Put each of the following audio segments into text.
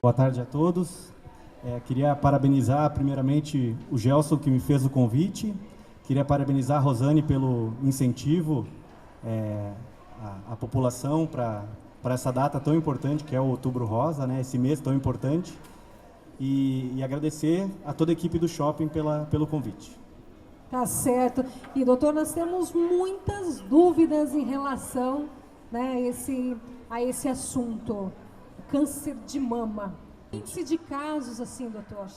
Boa tarde a todos. Queria parabenizar primeiramente o Gelson, que me fez o convite. Queria parabenizar a Rosane pelo incentivo à população para essa data tão importante, que é o Outubro Rosa, né? Esse mês tão importante. E agradecer a toda a equipe do Shopping pelo convite. Tá certo. E, doutor, nós temos muitas dúvidas em relação, né, a esse assunto, câncer de mama. O índice de casos, assim, doutor,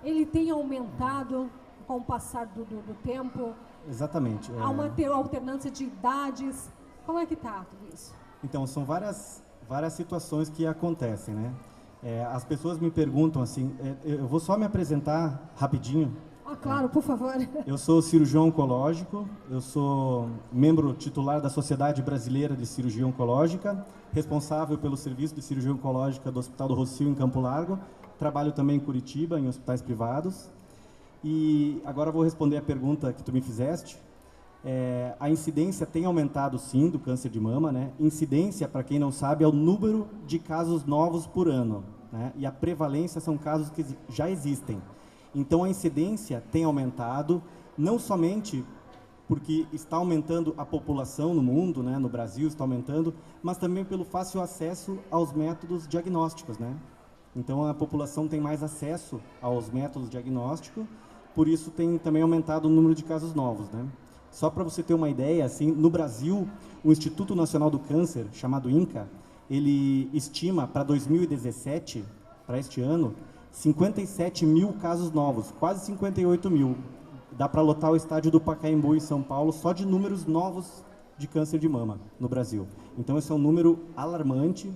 ele tem aumentado com o passar do tempo? Exatamente. Há uma alternância de idades? Como é que está tudo isso? Então, são várias situações que acontecem, né? As pessoas me perguntam assim, eu vou só me apresentar rapidinho. Ah, claro, por favor. Eu sou cirurgião oncológico, eu sou membro titular da Sociedade Brasileira de Cirurgia Oncológica, responsável pelo serviço de cirurgia oncológica do Hospital do Rossio, em Campo Largo. Trabalho também em Curitiba, em hospitais privados. E agora vou responder a pergunta que tu me fizeste. A incidência tem aumentado, sim, do câncer de mama, né? Incidência, para quem não sabe, é o número de casos novos por ano, né? E a prevalência são casos que já existem. Então, a incidência tem aumentado, não somente porque está aumentando a população no mundo, né, no Brasil está aumentando, mas também pelo fácil acesso aos métodos diagnósticos, né? Então, a população tem mais acesso aos métodos diagnósticos, por isso tem também aumentado o número de casos novos, né? Só para você ter uma ideia, assim, no Brasil, o Instituto Nacional do Câncer, chamado INCA, ele estima para 2017, para este ano, 57 mil casos novos, quase 58 mil. Dá para lotar o estádio do Pacaembu em São Paulo só de números novos de câncer de mama no Brasil. Então, esse é um número alarmante.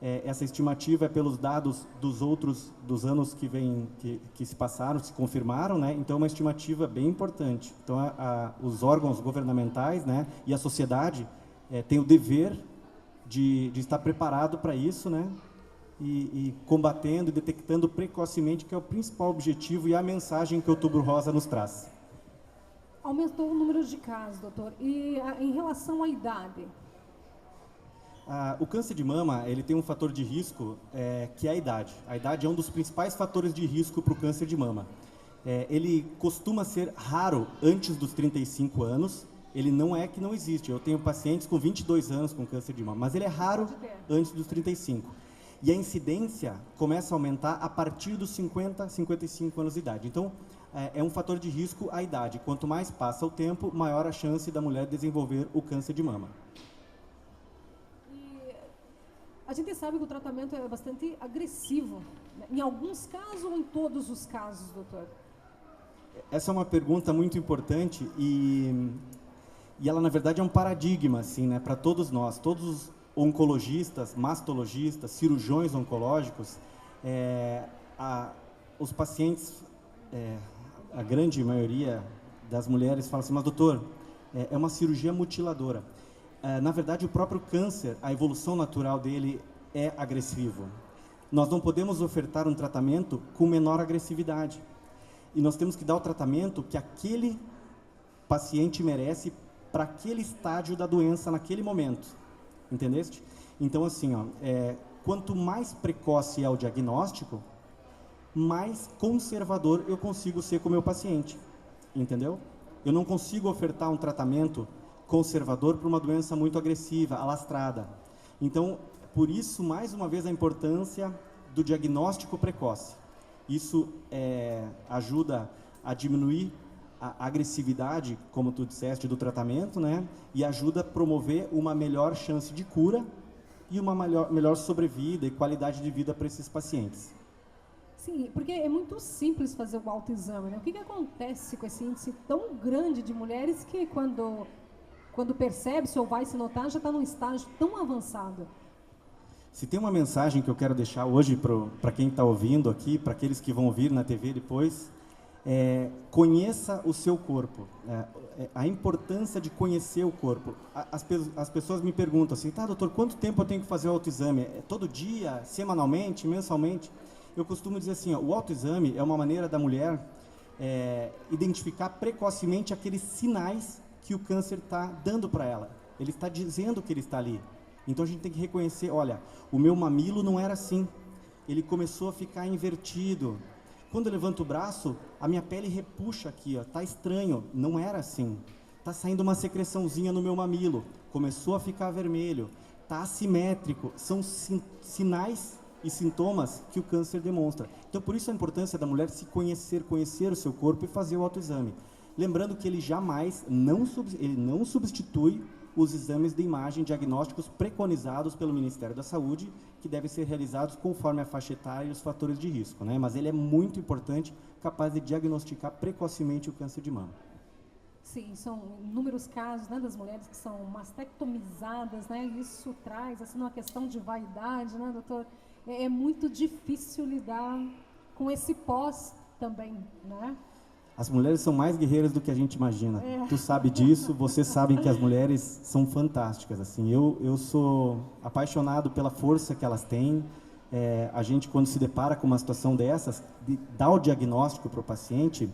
Essa estimativa é pelos dados dos anos que se passaram, se confirmaram, né? Então, é uma estimativa bem importante. Então, os órgãos governamentais, né, e a sociedade têm o dever de estar preparado para isso, né? E combatendo e detectando precocemente, que é o principal objetivo e a mensagem que o Outubro Rosa nos traz. Aumentou o número de casos, doutor. E em relação à idade? O câncer de mama, ele tem um fator de risco, que é a idade. A idade é um dos principais fatores de risco para o câncer de mama. Ele costuma ser raro antes dos 35 anos. Ele não é que não existe. Eu tenho pacientes com 22 anos com câncer de mama, mas ele é raro antes dos 35. E a incidência começa a aumentar a partir dos 50, 55 anos de idade. Então, é um fator de risco a idade. Quanto mais passa o tempo, maior a chance da mulher desenvolver o câncer de mama. E a gente sabe que o tratamento é bastante agressivo, né? Em alguns casos ou em todos os casos, doutor? Essa é uma pergunta muito importante e ela, na verdade, é um paradigma, assim, né, para todos nós. Todos os oncologistas, mastologistas, cirurgiões oncológicos, os pacientes, a grande maioria das mulheres fala assim, mas doutor, é uma cirurgia mutiladora. Na verdade, o próprio câncer, a evolução natural dele é agressivo. Nós não podemos ofertar um tratamento com menor agressividade. E nós temos que dar o tratamento que aquele paciente merece para aquele estágio da doença naquele momento. Entendeste? Então, assim, quanto mais precoce é o diagnóstico, mais conservador eu consigo ser com o meu paciente. Entendeu? Eu não consigo ofertar um tratamento conservador para uma doença muito agressiva, alastrada. Então, por isso, mais uma vez, a importância do diagnóstico precoce. Isso ajuda a diminuir a agressividade, como tu disseste, do tratamento, né? E ajuda a promover uma melhor chance de cura e uma melhor sobrevida e qualidade de vida para esses pacientes. Sim, porque é muito simples fazer o autoexame, né? O que acontece com esse índice tão grande de mulheres que quando percebe-se ou vai se notar, já está num estágio tão avançado? Se tem uma mensagem que eu quero deixar hoje para quem está ouvindo aqui, para aqueles que vão ouvir na TV depois, conheça o seu corpo, a importância de conhecer o corpo. As pessoas me perguntam assim, tá, doutor, quanto tempo eu tenho que fazer o autoexame? Todo dia, semanalmente, mensalmente? Eu costumo dizer assim, o autoexame é uma maneira da mulher identificar precocemente aqueles sinais que o câncer está dando para ela. Ele está dizendo que ele está ali. Então a gente tem que reconhecer, olha, o meu mamilo não era assim. ele começou a ficar invertido. Quando eu levanto o braço, a minha pele repuxa aqui, ó, tá estranho, não era assim. Tá saindo uma secreçãozinha no meu mamilo, começou a ficar vermelho, tá assimétrico, são sinais e sintomas que o câncer demonstra. Então, por isso a importância da mulher se conhecer, conhecer o seu corpo e fazer o autoexame. Lembrando que ele jamais, ele não substitui os exames de imagem diagnósticos preconizados pelo Ministério da Saúde, que devem ser realizados conforme a faixa etária e os fatores de risco, né? Mas ele é muito importante, capaz de diagnosticar precocemente o câncer de mama. Sim, são inúmeros casos, né, das mulheres que são mastectomizadas, né? Isso traz assim uma questão de vaidade, né, doutor? É muito difícil lidar com esse pós também, né? As mulheres são mais guerreiras do que a gente imagina. Tu sabe disso, vocês sabem que as mulheres são fantásticas. Assim, eu sou apaixonado pela força que elas têm. A gente, quando se depara com uma situação dessas, dá o diagnóstico para o paciente,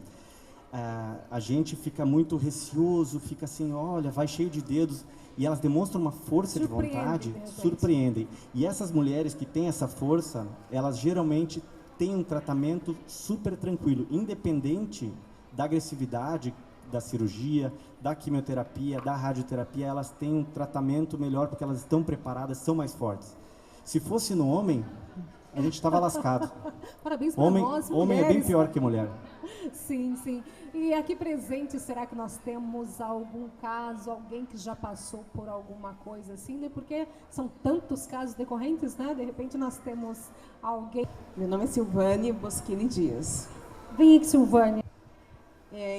a gente fica muito receoso, fica assim, olha, vai cheio de dedos. E elas demonstram uma força de vontade, surpreendem. E essas mulheres que têm essa força, elas geralmente têm um tratamento super tranquilo, independente da agressividade da cirurgia, da quimioterapia, da radioterapia, elas têm um tratamento melhor porque elas estão preparadas, são mais fortes. Se fosse no homem, a gente estava lascado. Parabéns para nós, mulheres. Homem é bem pior que mulher. Sim, sim. E aqui presente, será que nós temos algum caso, alguém que já passou por alguma coisa assim, né? Porque são tantos casos decorrentes, né? De repente nós temos alguém... Meu nome é Silvane Boschini Dias. Vem aqui, Silvane.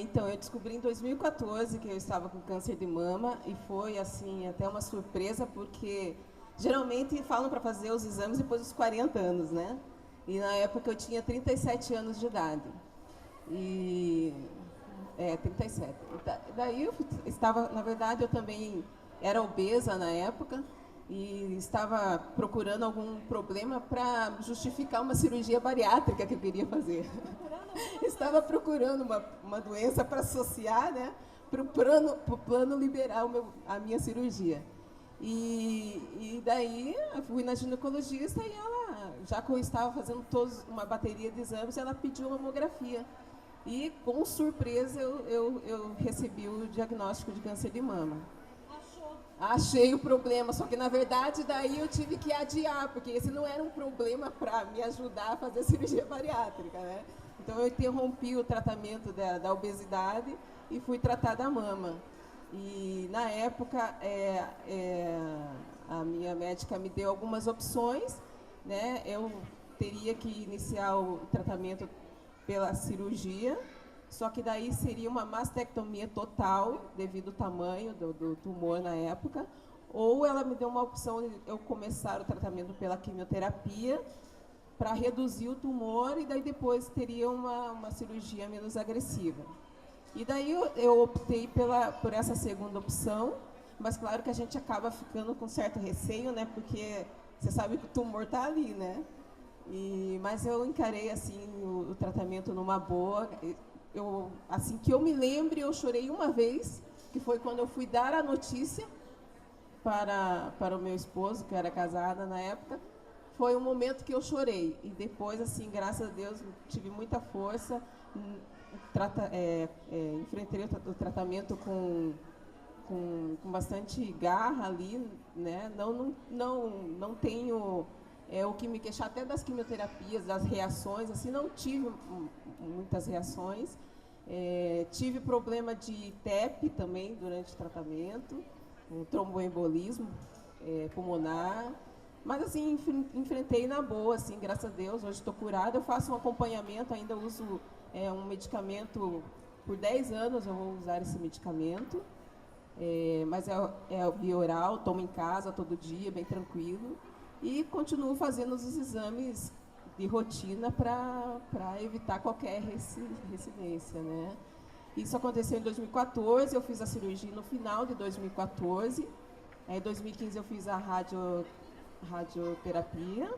Então, eu descobri em 2014 que eu estava com câncer de mama e foi, assim, até uma surpresa, porque geralmente falam para fazer os exames depois dos 40 anos, né? E na época eu tinha 37 anos de idade. 37. Daí eu estava, na verdade, eu também era obesa na época e estava procurando algum problema para justificar uma cirurgia bariátrica que eu queria fazer. Estava procurando uma doença para associar, né, para o plano liberar a minha cirurgia. E daí eu fui na ginecologista e ela, já que eu estava fazendo uma bateria de exames, ela pediu uma mamografia. E, com surpresa, eu recebi o diagnóstico de câncer de mama. Achei o problema, só que, na verdade, daí eu tive que adiar, porque esse não era um problema para me ajudar a fazer cirurgia bariátrica, né? Então, eu interrompi o tratamento da obesidade e fui tratar da mama. E, na época, a minha médica me deu algumas opções, né? Eu teria que iniciar o tratamento pela cirurgia, só que daí seria uma mastectomia total, devido ao tamanho do tumor na época, ou ela me deu uma opção de eu começar o tratamento pela quimioterapia para reduzir o tumor e daí depois teria uma cirurgia menos agressiva. E daí eu optei por essa segunda opção, mas claro que a gente acaba ficando com certo receio, né, porque você sabe que o tumor está ali, né? Mas eu encarei assim o tratamento numa boa. Assim que eu me lembre, eu chorei uma vez, que foi quando eu fui dar a notícia para o meu esposo, que era casada na época. Foi um momento que eu chorei. E depois, assim, graças a Deus, tive muita força. Enfrentei o tratamento com bastante garra ali, né? Não tenho o que me queixar até das quimioterapias, das reações, assim, não tive muitas reações. Tive problema de TEP também durante o tratamento, um tromboembolismo pulmonar, mas assim, enfrentei na boa, assim, graças a Deus, hoje estou curada, eu faço um acompanhamento, ainda uso um medicamento, por 10 anos eu vou usar esse medicamento, mas é via oral, tomo em casa todo dia, bem tranquilo, e continuo fazendo os exames de rotina para evitar qualquer recidência, né? Isso aconteceu em 2014, eu fiz a cirurgia no final de 2014. Em 2015 eu fiz a radioterapia,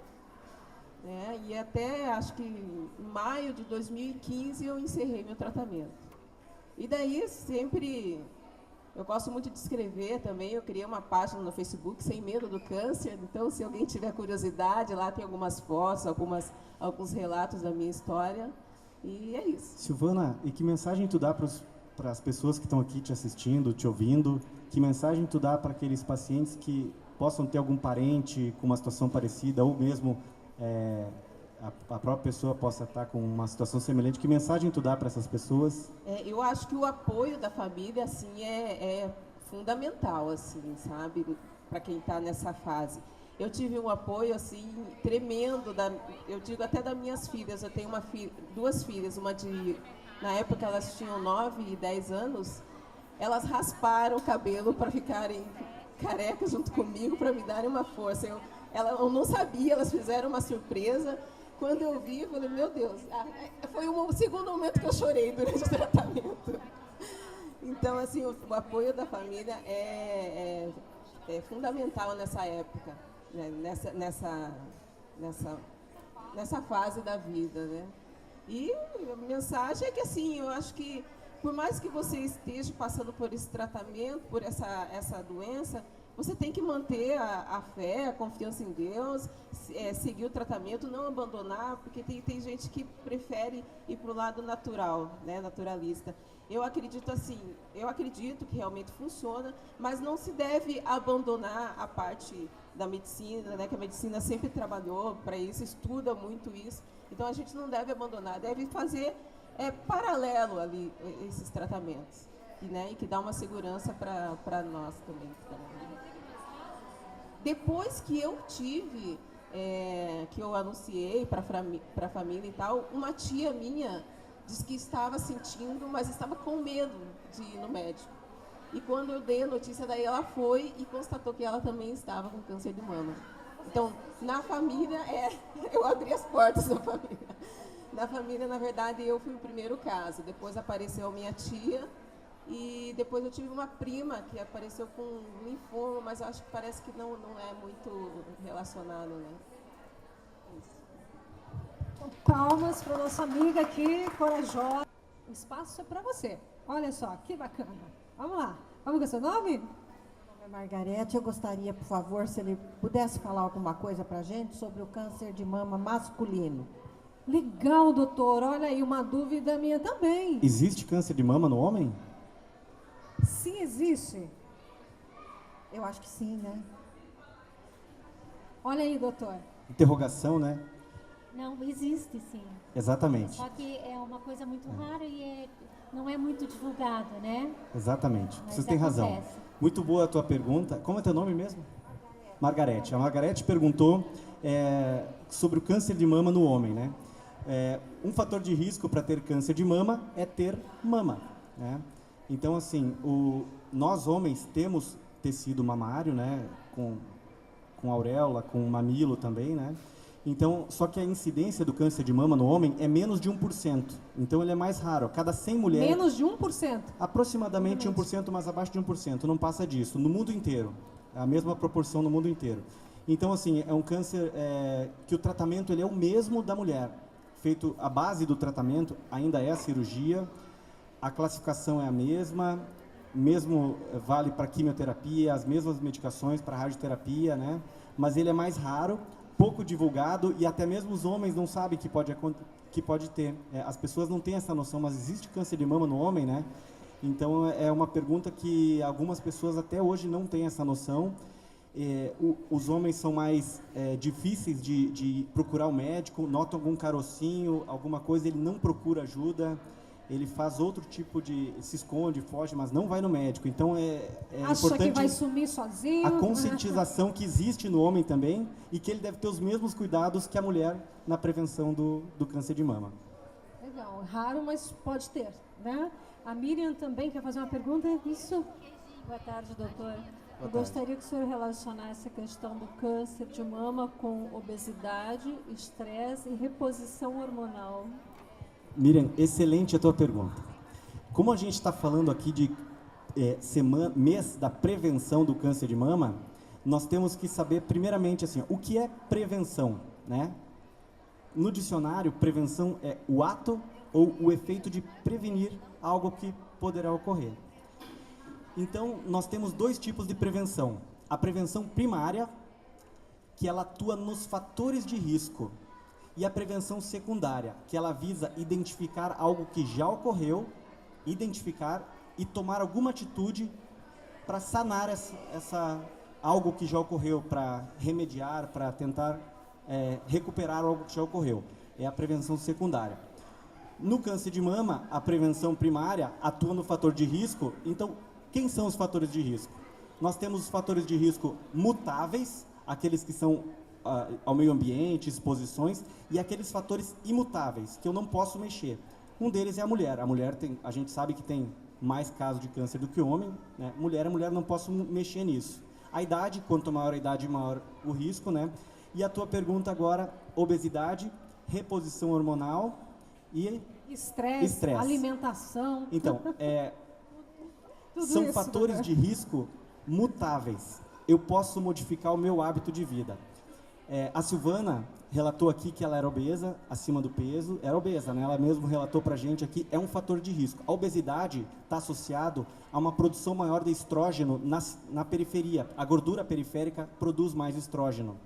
né? E até, acho que em maio de 2015 eu encerrei meu tratamento. E daí sempre Eu gosto muito de escrever também, eu criei uma página no Facebook, Sem Medo do Câncer, então se alguém tiver curiosidade, lá tem algumas fotos, alguns relatos da minha história, e é isso. Silvana, e que mensagem tu dá para as pessoas que estão aqui te assistindo, te ouvindo? Que mensagem tu dá para aqueles pacientes que possam ter algum parente com uma situação parecida, ou mesmo a própria pessoa possa estar com uma situação semelhante? Que mensagem tu dá para essas pessoas? Eu acho que o apoio da família, assim, é fundamental, assim, sabe, para quem está nessa fase. Eu tive um apoio, assim, tremendo, eu digo até das minhas filhas. Eu tenho duas filhas, na época elas tinham 9 e 10 anos, elas rasparam o cabelo para ficarem carecas junto comigo, para me darem uma força. Eu não sabia, elas fizeram uma surpresa. Quando eu vi, eu falei, meu Deus, foi o segundo momento que eu chorei durante o tratamento. Então, assim, o apoio da família é fundamental nessa época, né? nessa fase da vida, né? E a mensagem é que, assim, eu acho que, por mais que você esteja passando por esse tratamento, por essa doença, você tem que manter a fé, a confiança em Deus, seguir o tratamento, não abandonar, porque tem gente que prefere ir para o lado natural, né, naturalista. Eu acredito que realmente funciona, mas não se deve abandonar a parte da medicina, né, que a medicina sempre trabalhou para isso, estuda muito isso. Então a gente não deve abandonar, deve fazer paralelo ali esses tratamentos, né, e que dá uma segurança para nós também. Depois que eu tive, que eu anunciei para a família e tal, uma tia minha disse que estava sentindo, mas estava com medo de ir no médico. E quando eu dei a notícia, daí ela foi e constatou que ela também estava com câncer de mama. Então, na família, eu abri as portas da família. Na família, na verdade, eu fui o primeiro caso. Depois apareceu a minha tia. E depois eu tive uma prima que apareceu com linfoma, mas acho que parece que não é muito relacionado, né? Então, palmas para nossa amiga aqui, corajosa. O espaço é para você. Olha só, que bacana. Vamos lá. Vamos com o seu nome? Meu nome é Margarete. Eu gostaria, por favor, se ele pudesse falar alguma coisa para a gente sobre o câncer de mama masculino. Legal, doutor. Olha aí, uma dúvida minha também. Existe câncer de mama no homem? Sim, existe. Eu acho que sim, né? Olha aí, doutor. Interrogação, né? Não, existe sim. Exatamente. Só que é uma coisa muito rara e não é muito divulgado, né? Exatamente. Mas Vocês têm razão. acontece. Muito boa a tua pergunta. Como é teu nome mesmo? Margarete. A Margarete perguntou sobre o câncer de mama no homem, né? Um fator de risco para ter câncer de mama é ter mama, né? Então, assim, nós homens temos tecido mamário, né, com auréola, com mamilo também, né? Então, só que a incidência do câncer de mama no homem é menos de 1%. Então, ele é mais raro. A cada 100 mulheres... Menos de 1%? Aproximadamente 1%, mas abaixo de 1%. Não passa disso. No mundo inteiro. É a mesma proporção no mundo inteiro. Então, assim, é um câncer que o tratamento ele é o mesmo da mulher. A base do tratamento ainda é a cirurgia. A classificação é a mesma, mesmo vale para quimioterapia, as mesmas medicações para radioterapia, né? Mas ele é mais raro, pouco divulgado e até mesmo os homens não sabem que pode ter. As pessoas não têm essa noção, mas existe câncer de mama no homem, né? Então é uma pergunta que algumas pessoas até hoje não têm essa noção. Os homens são mais difíceis de procurar o médico, nota algum carocinho, alguma coisa, ele não procura ajuda. Ele faz outro tipo se esconde, foge, mas não vai no médico. Então, Acha importante que vai sumir sozinho. a conscientização que existe no homem também e que ele deve ter os mesmos cuidados que a mulher na prevenção do câncer de mama. Legal, raro, mas pode ter, né? A Miriam também quer fazer uma pergunta? Isso? Boa tarde, doutor. Eu gostaria que o senhor relacionasse a questão do câncer de mama com obesidade, estresse e reposição hormonal. Miriam, excelente a tua pergunta. Como a gente está falando aqui de mês da prevenção do câncer de mama, nós temos que saber primeiramente assim, o que é prevenção, né? No dicionário, prevenção é o ato ou o efeito de prevenir algo que poderá ocorrer. Então, nós temos 2 tipos de prevenção. A prevenção primária, que ela atua nos fatores de risco, e a prevenção secundária, que ela visa identificar algo que já ocorreu, identificar e tomar alguma atitude para sanar algo que já ocorreu, para remediar, para tentar recuperar algo que já ocorreu. É a prevenção secundária. No câncer de mama, a prevenção primária atua no fator de risco. Então, quem são os fatores de risco? Nós temos os fatores de risco mutáveis, aqueles que são ao meio ambiente, exposições, e aqueles fatores imutáveis, que eu não posso mexer. Um deles é a mulher. A gente sabe que tem mais casos de câncer do que homem, né? A mulher não posso mexer nisso. A idade, quanto maior a idade, maior o risco, né? E a tua pergunta agora, obesidade, reposição hormonal e estresse, alimentação. Então, são isso, fatores né? de risco mutáveis. Eu posso modificar o meu hábito de vida. A Silvana relatou aqui que ela era obesa, acima do peso, era obesa, né? Ela mesmo relatou pra gente aqui, é um fator de risco. A obesidade está associado a uma produção maior de estrógeno na periferia. A gordura periférica produz mais estrógeno.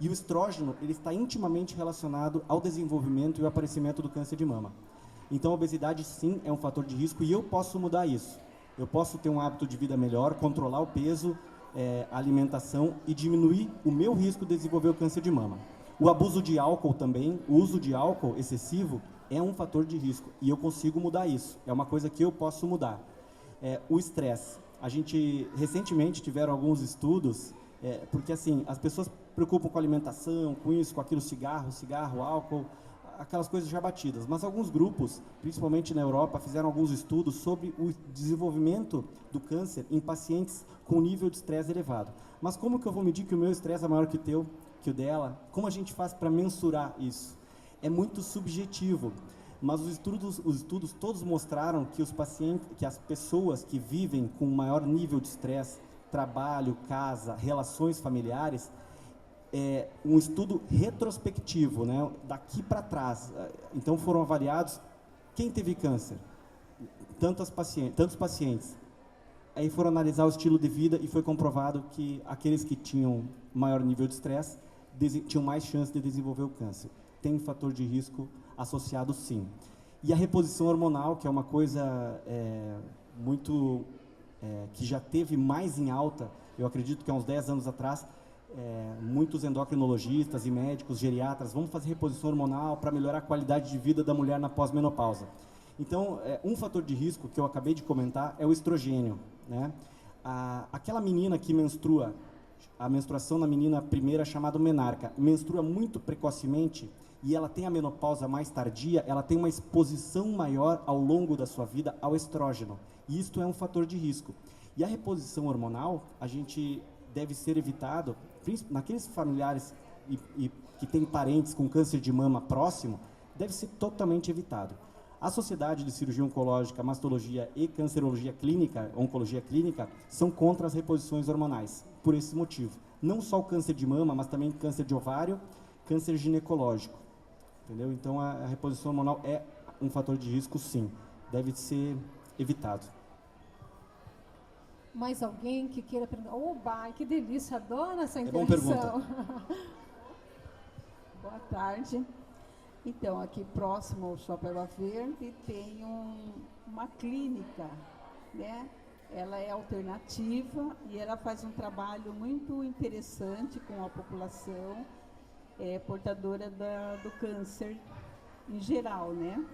E o estrógeno, ele está intimamente relacionado ao desenvolvimento e ao aparecimento do câncer de mama. Então, a obesidade, sim, é um fator de risco e eu posso mudar isso. Eu posso ter um hábito de vida melhor, controlar o peso, a alimentação e diminuir o meu risco de desenvolver o câncer de mama. O abuso de álcool também, o uso de álcool excessivo é um fator de risco e eu consigo mudar isso. É uma coisa que eu posso mudar. O estresse. A gente, recentemente, tiveram alguns estudos, porque assim, as pessoas preocupam com alimentação, com isso, com aquilo, cigarro, álcool, aquelas coisas já batidas. Mas alguns grupos, principalmente na Europa, fizeram alguns estudos sobre o desenvolvimento do câncer em pacientes com nível de estresse elevado. Mas como que eu vou medir que o meu estresse é maior que o teu, que o dela? Como a gente faz para mensurar isso? É muito subjetivo. Mas os estudos todos mostraram que que as pessoas que vivem com maior nível de estresse, trabalho, casa, relações familiares, um estudo retrospectivo, né, daqui para trás. Então foram avaliados quem teve câncer, tantos pacientes. Aí foram analisar o estilo de vida e foi comprovado que aqueles que tinham maior nível de estresse tinham mais chance de desenvolver o câncer. Tem um fator de risco associado, sim. E a reposição hormonal, que é uma coisa que já teve mais em alta, eu acredito que há uns 10 anos atrás, muitos endocrinologistas e médicos, geriatras, vão fazer reposição hormonal para melhorar a qualidade de vida da mulher na pós-menopausa. Então, um fator de risco que eu acabei de comentar é o estrogênio, né? Aquela menina que menstrua, a menstruação na menina primeira, chamada menarca, menstrua muito precocemente e ela tem a menopausa mais tardia, ela tem uma exposição maior ao longo da sua vida ao estrógeno. E isto é um fator de risco. E a reposição hormonal, a gente deve ser evitado, naqueles familiares que têm parentes com câncer de mama próximo, deve ser totalmente evitado. A Sociedade de Cirurgia Oncológica, Mastologia e Cancerologia Clínica, Oncologia Clínica, são contra as reposições hormonais, por esse motivo. Não só o câncer de mama, mas também câncer de ovário, câncer ginecológico. Entendeu? Então, a reposição hormonal é um fator de risco, sim. Deve ser evitado. Mais alguém que queira perguntar? Oba, que delícia, adoro essa bom interação. Boa tarde. Então, aqui próximo ao Shopping Água Verde tem uma clínica, né? Ela é alternativa e ela faz um trabalho muito interessante com a população portadora do câncer em geral, né?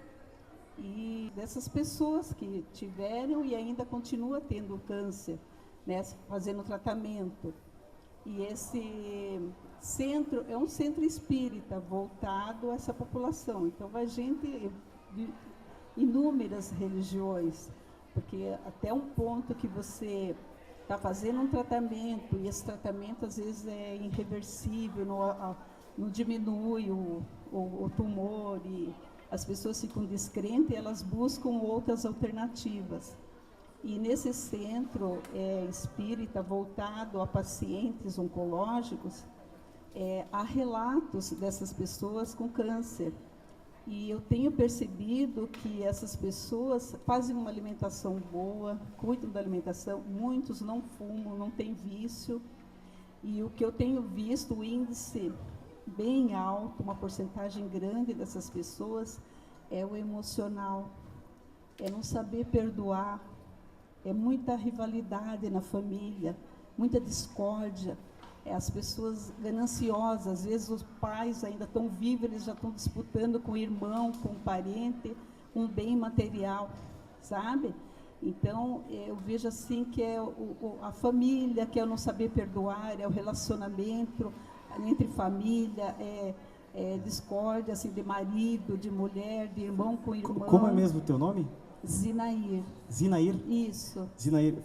E dessas pessoas que tiveram e ainda continua tendo câncer, né, fazendo tratamento. E esse centro é um centro espírita voltado a essa população. Então, vai gente de inúmeras religiões, porque até um ponto que você está fazendo um tratamento e esse tratamento às vezes é irreversível, não diminui o tumor e as pessoas ficam descrentes e elas buscam outras alternativas. E nesse centro espírita voltado a pacientes oncológicos, há relatos dessas pessoas com câncer. E eu tenho percebido que essas pessoas fazem uma alimentação boa, cuidam da alimentação, muitos não fumam, não têm vício. E o que eu tenho visto, o índice bem alto, uma porcentagem grande dessas pessoas, é o emocional, é não saber perdoar, é muita rivalidade na família, muita discórdia. As pessoas gananciosas, às vezes os pais ainda estão vivos, eles já estão disputando com o irmão, com o parente, um bem material, sabe? Então, eu vejo assim que é a família, que é o não saber perdoar, é o relacionamento entre família, é discórdia assim, de marido, de mulher, de irmão com irmão. Como é mesmo o teu nome? Zinair. Zinair? Isso. Zinair,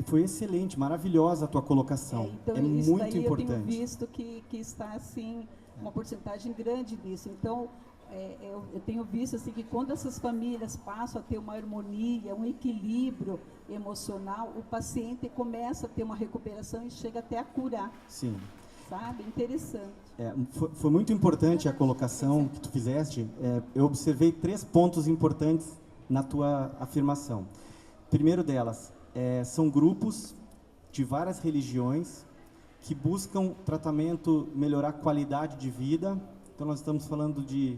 foi excelente, maravilhosa a tua colocação. Então, é isso muito daí importante. eu tenho visto que está assim, uma porcentagem grande disso. Então, eu tenho visto assim, que quando essas famílias passam a ter uma harmonia, um equilíbrio emocional, o paciente começa a ter uma recuperação e chega até a curar. Sim. Sabe? Interessante. Foi muito importante a colocação que tu fizeste. Eu observei 3 pontos importantes na tua afirmação. Primeiro delas, são grupos de várias religiões que buscam tratamento, melhorar a qualidade de vida. Então, nós estamos falando de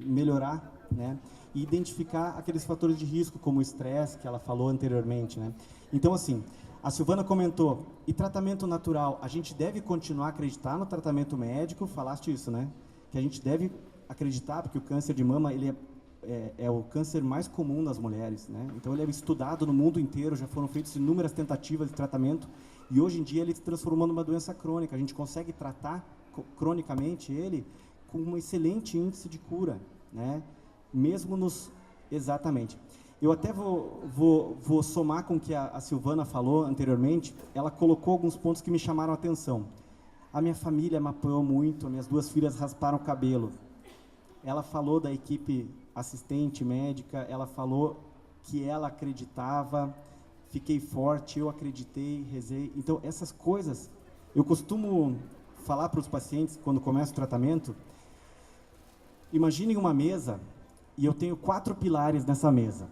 melhorar, né? E identificar aqueles fatores de risco, como o estresse, que ela falou anteriormente, né? Então, assim, a Silvana comentou, e tratamento natural, a gente deve continuar a acreditar no tratamento médico, falaste isso, né? Que a gente deve acreditar, porque o câncer de mama, ele é o câncer mais comum nas mulheres, né? Então ele é estudado no mundo inteiro, já foram feitas inúmeras tentativas de tratamento, e hoje em dia ele se transformou numa doença crônica. A gente consegue tratar cronicamente ele com um excelente índice de cura, né? Mesmo nos... Exatamente. Eu até vou somar com o que a Silvana falou anteriormente. Ela colocou alguns pontos que me chamaram a atenção. A minha família me apoiou muito, as minhas 2 filhas rasparam o cabelo. Ela falou da equipe assistente médica, ela falou que ela acreditava, fiquei forte, eu acreditei, rezei. Então, essas coisas, eu costumo falar para os pacientes, quando começa o tratamento, imaginem uma mesa, e eu tenho 4 pilares nessa mesa.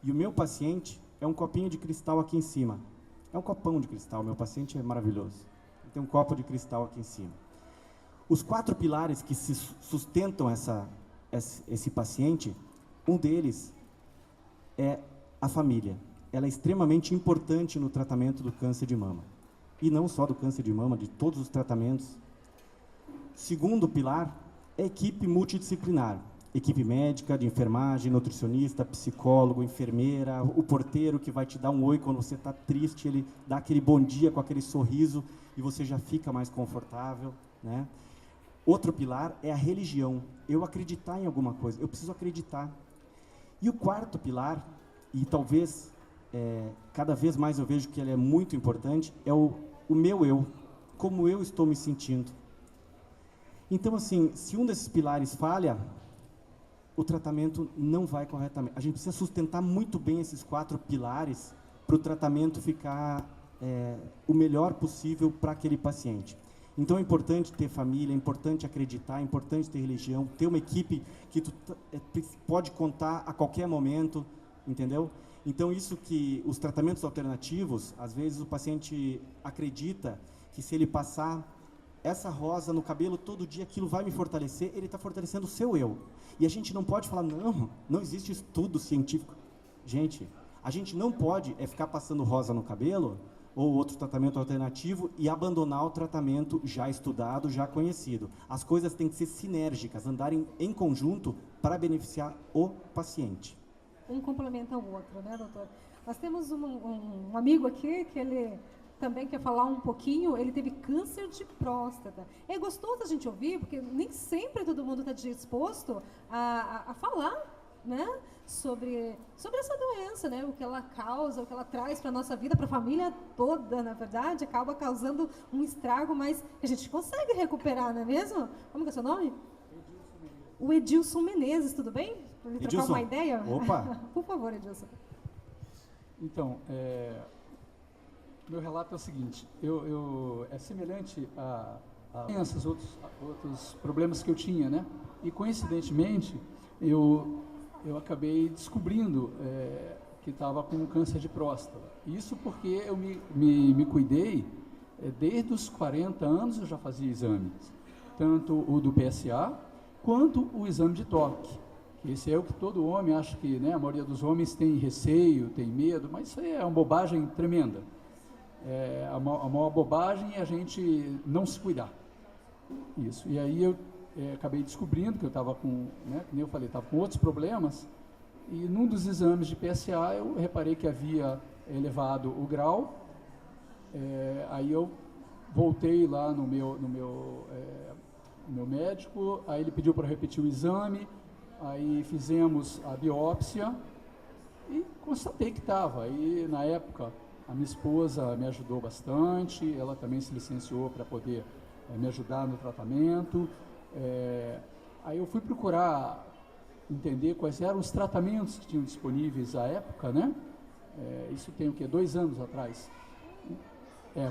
E o meu paciente é um copinho de cristal aqui em cima. É um copão de cristal, meu paciente é maravilhoso. Tem um copo de cristal aqui em cima. Os 4 pilares que se sustentam esse paciente, um deles é a família. Ela é extremamente importante no tratamento do câncer de mama. E não só do câncer de mama, de todos os tratamentos. Segundo pilar é a equipe multidisciplinar. Equipe médica, de enfermagem, nutricionista, psicólogo, enfermeira, o porteiro que vai te dar um oi quando você está triste, ele dá aquele bom dia com aquele sorriso e você já fica mais confortável, né? Outro pilar é a religião. Eu acreditar em alguma coisa, eu preciso acreditar. E o 4º pilar, e talvez cada vez mais eu vejo que ele é muito importante, é o meu eu, como eu estou me sentindo. Então, assim, se um desses pilares falha, o tratamento não vai corretamente. A gente precisa sustentar muito bem esses 4 pilares para o tratamento ficar o melhor possível para aquele paciente. Então é importante ter família, é importante acreditar, é importante ter religião, ter uma equipe que tu pode contar a qualquer momento, entendeu? Então isso que os tratamentos alternativos, às vezes o paciente acredita que se ele passar essa rosa no cabelo todo dia, aquilo vai me fortalecer, ele está fortalecendo o seu eu. E a gente não pode falar, não existe estudo científico. Gente, a gente não pode ficar passando rosa no cabelo ou outro tratamento alternativo e abandonar o tratamento já estudado, já conhecido. As coisas têm que ser sinérgicas, andarem em conjunto para beneficiar o paciente. Um complementa o outro, né, doutor? Nós temos um amigo aqui que ele também quer falar um pouquinho, ele teve câncer de próstata. É gostoso a gente ouvir, porque nem sempre todo mundo está disposto a falar, né, sobre essa doença, né, o que ela causa, o que ela traz para a nossa vida, para a família toda, na verdade, acaba causando um estrago, mas a gente consegue recuperar, não é mesmo? Como que é o seu nome? O Edilson Menezes, tudo bem? Para ele trocar uma ideia? Opa! Por favor, Edilson. Então, meu relato é o seguinte, é semelhante Esses outros problemas que eu tinha, né? E coincidentemente eu acabei descobrindo que estava com câncer de próstata. Isso porque eu me cuidei desde os 40 anos. Eu já fazia exames, tanto o do PSA quanto o exame de toque. Esse é o que todo homem acha que, né? A maioria dos homens tem receio, tem medo, mas isso aí é uma bobagem tremenda. A maior bobagem é a gente não se cuidar. Isso. E aí eu acabei descobrindo que eu estava com, né, como eu falei, estava com outros problemas, e num dos exames de PSA eu reparei que havia elevado o grau. Aí eu voltei lá no meu médico, aí ele pediu para repetir o exame, aí fizemos a biópsia e constatei que estava. Aí na época a minha esposa me ajudou bastante, ela também se licenciou para poder me ajudar no tratamento. Aí eu fui procurar entender quais eram os tratamentos que tinham disponíveis à época, né? Isso tem o quê? 2 anos atrás.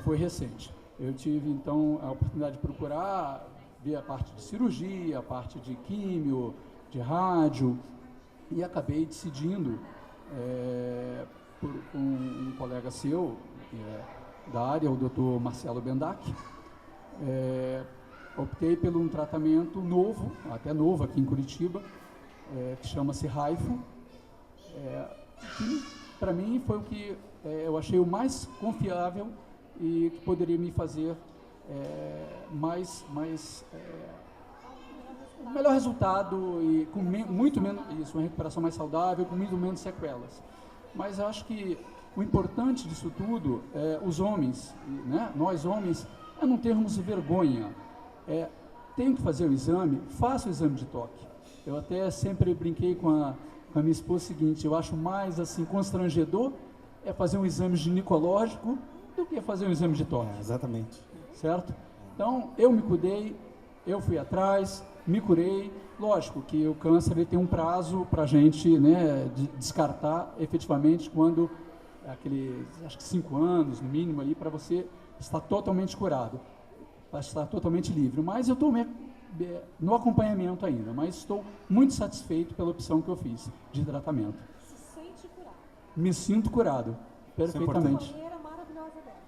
Foi recente. Eu tive, então, a oportunidade de procurar, ver a parte de cirurgia, a parte de químio, de rádio, e acabei decidindo, com um colega seu, da área, o Dr. Marcelo Bendac, optei por um tratamento novo, até novo aqui em Curitiba, que chama-se Raifo, que para mim foi o que eu achei o mais confiável e que poderia me fazer um melhor resultado e com muito menos, isso, uma recuperação mais saudável, com muito menos sequelas. Mas eu acho que o importante disso tudo é os homens, né? Nós homens, não termos vergonha. Tenho que fazer o exame, faça o exame de toque. Eu até sempre brinquei com a minha esposa o seguinte: eu acho mais assim constrangedor fazer um exame ginecológico do que fazer um exame de toque. Exatamente. Certo? Então, eu me cuidei, eu fui atrás, me curei. Lógico que o câncer ele tem um prazo para a gente, né, descartar efetivamente quando acho que 5 anos, no mínimo, ali, para você estar totalmente curado, para estar totalmente livre. Mas eu estou no acompanhamento ainda, mas estou muito satisfeito pela opção que eu fiz de tratamento. Se sente curado? Me sinto curado, perfeitamente.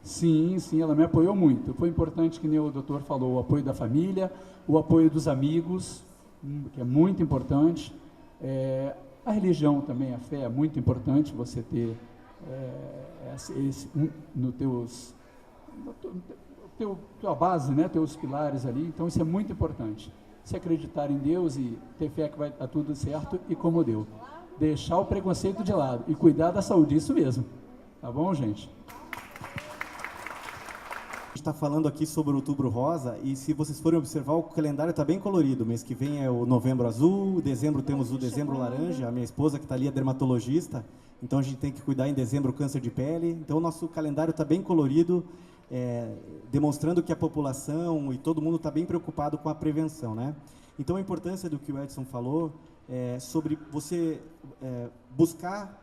Sim, ela me apoiou muito. Foi importante, que nem o doutor falou, o apoio da família, o apoio dos amigos, que é muito importante. A religião também, a fé é muito importante, você ter tua base, né, teus pilares ali. Então isso é muito importante. Se acreditar em Deus e ter fé que vai dar tudo certo, e como deu. Deixar o preconceito de lado e cuidar da saúde, isso mesmo. Tá bom, gente? A gente está falando aqui sobre o Outubro Rosa, e se vocês forem observar, o calendário está bem colorido. O mês que vem é o Novembro Azul, dezembro temos o Dezembro Laranja. A minha esposa, que está ali, é dermatologista, então a gente tem que cuidar em dezembro câncer de pele. Então o nosso calendário está bem colorido, demonstrando que a população e todo mundo está bem preocupado com a prevenção, né? Então a importância do que o Edson falou sobre você buscar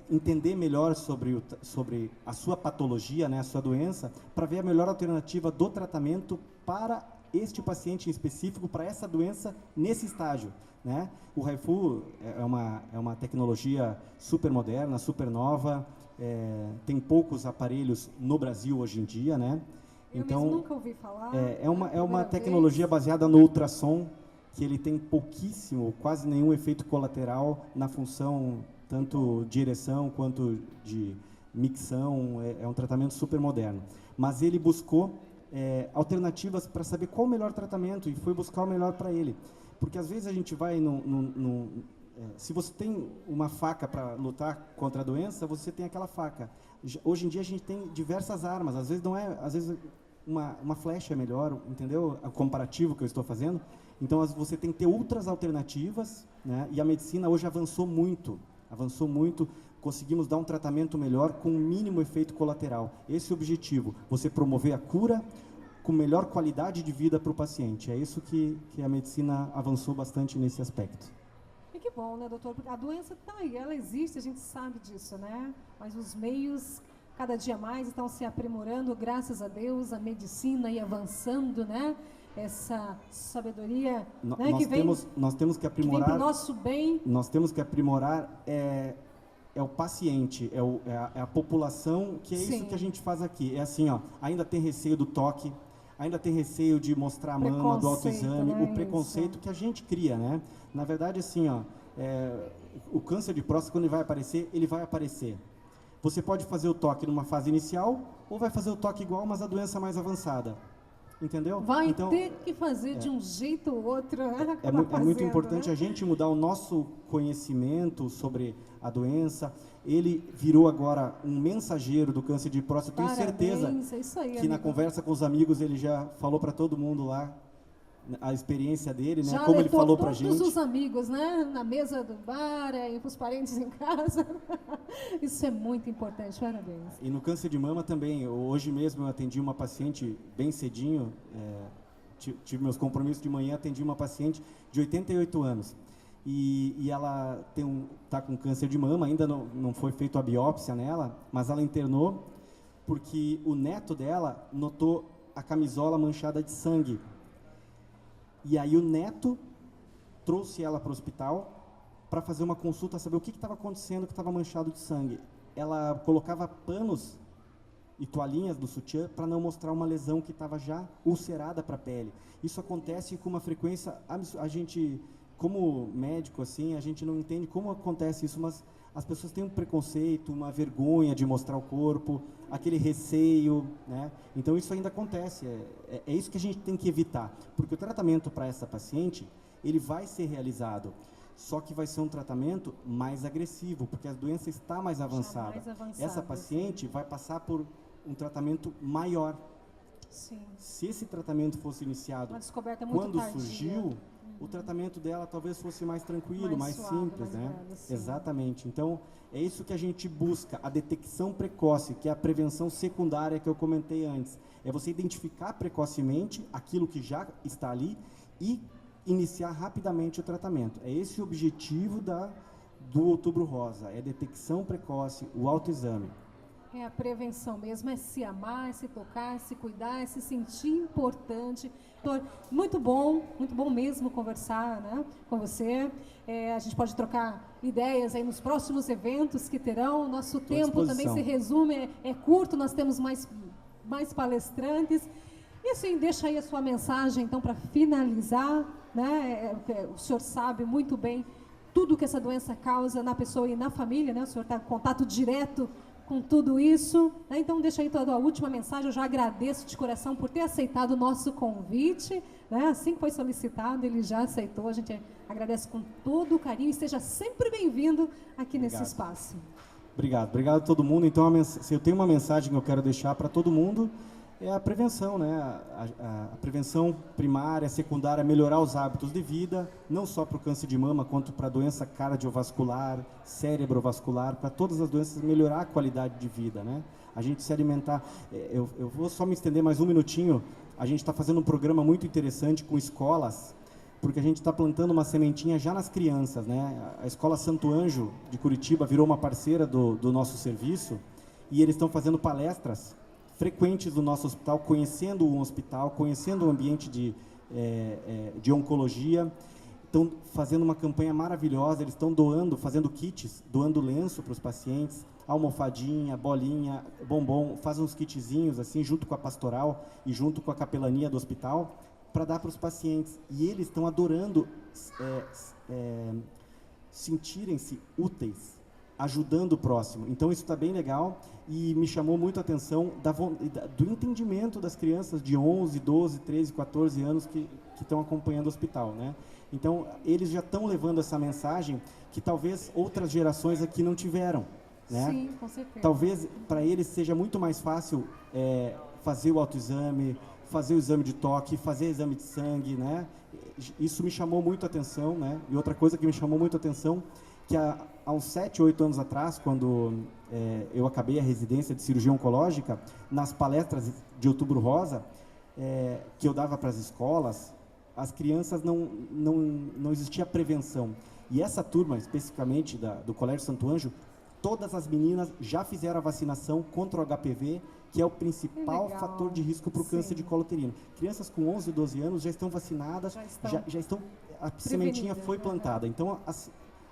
entender melhor sobre a sua patologia, né, a sua doença, para ver a melhor alternativa do tratamento para este paciente em específico, para essa doença nesse estágio, né? O Raifu é uma tecnologia super moderna, super nova, tem poucos aparelhos no Brasil hoje em dia, né? Então, eu nunca ouvi falar. É uma tecnologia baseada no ultrassom, que ele tem pouquíssimo, quase nenhum efeito colateral na função tanto de ereção quanto de micção. É um tratamento super moderno. Mas ele buscou alternativas para saber qual o melhor tratamento, e foi buscar o melhor para ele. Porque às vezes a gente vai se você tem uma faca para lutar contra a doença, você tem aquela faca. Hoje em dia a gente tem diversas armas, às vezes uma flecha é melhor, entendeu? O comparativo que eu estou fazendo. Então você tem que ter outras alternativas, né? E a medicina hoje avançou muito, conseguimos dar um tratamento melhor com o mínimo efeito colateral. Esse é o objetivo, você promover a cura com melhor qualidade de vida para o paciente. É isso que a medicina avançou bastante nesse aspecto. E que bom, né, doutor? Porque a doença está aí, ela existe, a gente sabe disso, né? Mas os meios cada dia mais estão se aprimorando, graças a Deus, a medicina e avançando, né? Essa sabedoria, né, que vem, nós temos que aprimorar, para o nosso bem. Nós temos que aprimorar o paciente, é a população, que é Sim. isso que a gente faz aqui. É assim, ó, ainda tem receio do toque, ainda tem receio de mostrar a mama, do autoexame, né? o preconceito Isso. que a gente cria, né? Na verdade, assim, ó, o câncer de próstata, quando ele vai aparecer, ele vai aparecer. Você pode fazer o toque numa fase inicial, ou vai fazer o toque igual, mas a doença mais avançada. Entendeu? Vai então, ter que fazer de um jeito ou outro. Né? É muito importante, né? a gente mudar o nosso conhecimento sobre a doença. Ele virou agora um mensageiro do câncer de próstata. Eu tenho certeza é isso aí, que amigo. na conversa com os amigos ele já falou para todo mundo lá a experiência dele, né? Já Como ele levou falou para a todos gente. os amigos, né? Na mesa do bar, e para os parentes em casa. Isso é muito importante, parabéns. E no câncer de mama também. Hoje mesmo eu atendi uma paciente bem cedinho, tive meus compromissos de manhã, atendi uma paciente de 88 anos. E ela está com câncer de mama, ainda não foi feita a biópsia nela, mas ela internou porque o neto dela notou a camisola manchada de sangue. E aí o neto trouxe ela para o hospital para fazer uma consulta, saber o que estava acontecendo, que estava manchado de sangue. Ela colocava panos e toalhinhas do sutiã para não mostrar uma lesão que estava já ulcerada para a pele. Isso acontece com uma frequência, a gente, como médico, assim, a gente não entende como acontece isso, mas as pessoas têm um preconceito, uma vergonha de mostrar o corpo, aquele receio, né? Então isso ainda acontece, é isso que a gente tem que evitar, porque o tratamento para essa paciente, ele vai ser realizado, só que vai ser um tratamento mais agressivo, porque a doença está mais avançada. Essa paciente vai passar por um tratamento maior. Sim. Se esse tratamento fosse iniciado uma descoberta muito quando tardia. surgiu, o tratamento dela talvez fosse mais tranquilo, mais suave, simples, mais né? breve, sim. Exatamente. Então, é isso que a gente busca, a detecção precoce, que é a prevenção secundária que eu comentei antes. É você identificar precocemente aquilo que já está ali e iniciar rapidamente o tratamento. É esse o objetivo do Outubro Rosa, é detecção precoce, o autoexame. É a prevenção mesmo, é se amar, é se tocar, é se cuidar, é se sentir importante. Muito bom mesmo conversar, né, com você. A gente pode trocar ideias aí nos próximos eventos que terão. Nosso tempo também se resume, é curto, nós temos mais palestrantes. E assim, deixa aí a sua mensagem, então, para finalizar, né? O senhor sabe muito bem tudo que essa doença causa na pessoa e na família, né? O senhor está em contato direto com tudo isso, né? Então deixa aí toda a última mensagem. Eu já agradeço de coração por ter aceitado o nosso convite, né? Assim que foi solicitado, ele já aceitou. A gente agradece com todo o carinho e esteja sempre bem-vindo aqui nesse espaço. Obrigado a todo mundo. Então, se eu tenho uma mensagem que eu quero deixar para todo mundo, é a prevenção, né? A prevenção primária, secundária, melhorar os hábitos de vida, não só para o câncer de mama, quanto para a doença cardiovascular, cerebrovascular, para todas as doenças, melhorar a qualidade de vida, né? A gente se alimentar. Eu vou só me estender mais um minutinho. A gente está fazendo um programa muito interessante com escolas, porque a gente está plantando uma sementinha já nas crianças, né? A Escola Santo Anjo de Curitiba virou uma parceira do nosso serviço e eles estão fazendo palestras frequentes do nosso hospital, conhecendo o hospital, conhecendo o ambiente de oncologia. Estão fazendo uma campanha maravilhosa, eles estão fazendo kits, doando lenço para os pacientes, almofadinha, bolinha, bombom, fazem uns kitzinhos assim, junto com a pastoral e junto com a capelania do hospital, para dar para os pacientes. E eles estão adorando sentirem-se úteis, ajudando o próximo. Então isso está bem legal e me chamou muito a atenção do entendimento das crianças de 11, 12, 13, 14 anos que estão acompanhando o hospital, né? Então eles já estão levando essa mensagem que talvez outras gerações aqui não tiveram, né? Sim, com certeza. Talvez para eles seja muito mais fácil fazer o autoexame, fazer o exame de toque, fazer exame de sangue, né? Isso me chamou muito a atenção, né? E outra coisa que me chamou muito a atenção, que há uns 7, 8 anos atrás, quando eu acabei a residência de cirurgia oncológica, nas palestras de Outubro Rosa, que eu dava para as escolas, as crianças não existia prevenção. E essa turma, especificamente do Colégio Santo Anjo, todas as meninas já fizeram a vacinação contra o HPV, que é o principal legal. fator de risco para o câncer de colo uterino. Crianças com 11 e 12 anos já estão vacinadas, já estão a sementinha foi plantada. Então,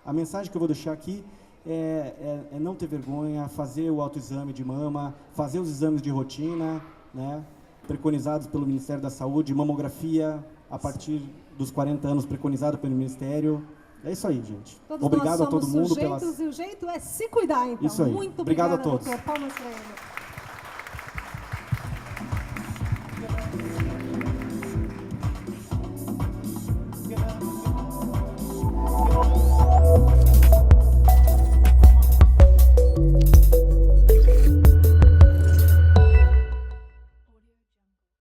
a mensagem que eu vou deixar aqui é não ter vergonha, fazer o autoexame de mama, fazer os exames de rotina, né, preconizados pelo Ministério da Saúde, mamografia a partir dos 40 anos, preconizado pelo Ministério. É isso aí, gente. Todos Obrigado nós a todo somos mundo. sujeitos e o jeito é se cuidar, então. Isso aí. Muito Obrigado obrigada, a todos. doutor. Palmas para ele.